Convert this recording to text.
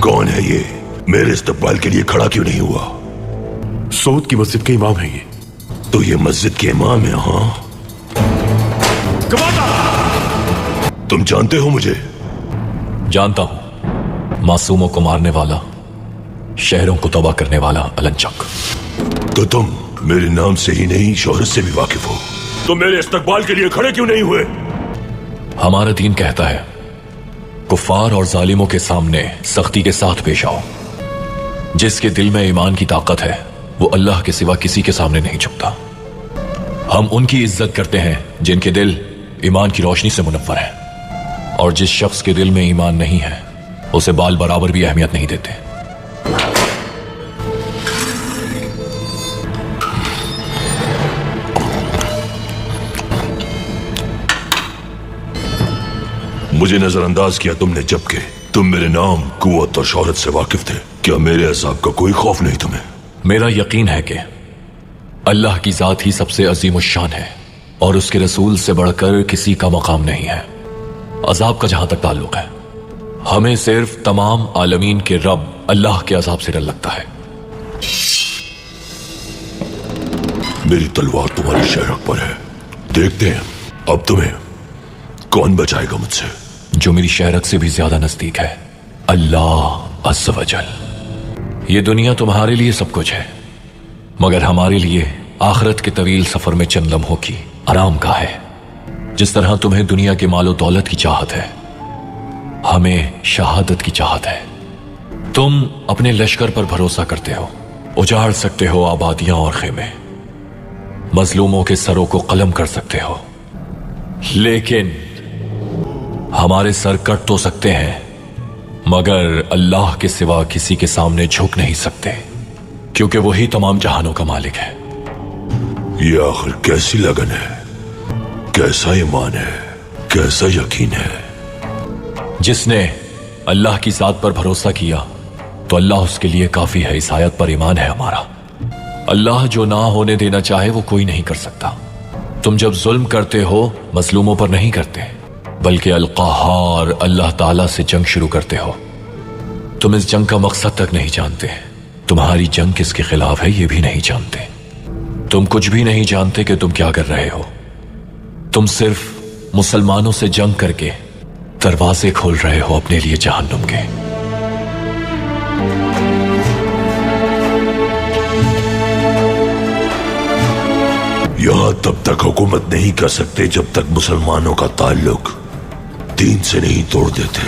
कौन है ये? मेरे इस्तकबाल के लिए खड़ा क्यों नहीं हुआ? सऊद की मस्जिद के इमाम है ये। तो ये मस्जिद के इमाम है? हाँ, तुम जानते हो मुझे? जानता हूं, मासूमों को मारने वाला, शहरों को तबाह करने वाला अलंचक। तो तुम मेरे नाम से ही नहीं शोहरत से भी वाकिफ हो, तो मेरे इस्तकबाल के लिए खड़े क्यों नहीं हुए? हमारा दीन कहता है कुफ्फार और जालिमों के सामने सख्ती के साथ पेश आओ। जिसके दिल में ईमान की ताकत है वो अल्लाह के सिवा किसी के सामने नहीं झुकता। हम उनकी इज्जत करते हैं जिनके दिल ईमान की रोशनी से मुनव्वर है, और जिस शख्स के दिल में ईमान नहीं है उसे बाल बराबर भी अहमियत नहीं देते। मुझे नजरअंदाज किया तुमने, जबकि तुम मेरे नाम, कुव्वत और शोहरत से वाकिफ थे। क्या मेरे अज़ाब का कोई खौफ नहीं तुम्हें? मेरा यकीन है कि अल्लाह की जात ही सबसे अजीम शान है और उसके रसूल से बढ़कर किसी का मकाम नहीं है। अजाब का जहां तक ताल्लुक है, हमें सिर्फ तमाम आलमीन के रब अल्लाह के अजाब से डर लगता है। मेरी तलवार तुम्हारी शहरक पर है, देखते हैं अब तुम्हें कौन बचाएगा मुझसे। जो मेरी शहरत से भी ज्यादा नजदीक है, अल्लाह अज़्ज़ वजल। ये दुनिया तुम्हारे लिए सब कुछ है, मगर हमारे लिए आखिरत के तवील सफर में चंद लम्हों की आराम का है। जिस तरह तुम्हें दुनिया के मालो दौलत की चाहत है, हमें शहादत की चाहत है। तुम अपने लश्कर पर भरोसा करते हो, उजाड़ सकते हो आबादियां और खेमे, मजलूमों के सरों को कलम कर सकते हो, लेकिन हमारे सर कट तो सकते हैं मगर अल्लाह के सिवा किसी के सामने झुक नहीं सकते, क्योंकि वही तमाम जहानों का मालिक है। ये आखिर कैसी लगन है, कैसा ईमान है, कैसा यकीन है? जिसने अल्लाह की जात पर भरोसा किया तो अल्लाह उसके लिए काफी है। इस आयत पर ईमान है हमारा। अल्लाह जो ना होने देना चाहे वो कोई नहीं कर सकता। तुम जब जुल्म करते हो मजलूमों पर नहीं करते, बल्कि अल-क़हार अल्लाह ताला से जंग शुरू करते हो। तुम इस जंग का मकसद तक नहीं जानते, तुम्हारी जंग किसके खिलाफ है ये भी नहीं जानते। तुम कुछ भी नहीं जानते कि तुम क्या कर रहे हो। तुम सिर्फ मुसलमानों से जंग करके दरवाजे खोल रहे हो अपने लिए जहन्नुम के। यहां तब तक हुकूमत नहीं कर सकते जब तक मुसलमानों का ताल्लुक दीन से नहीं तोड़ देते।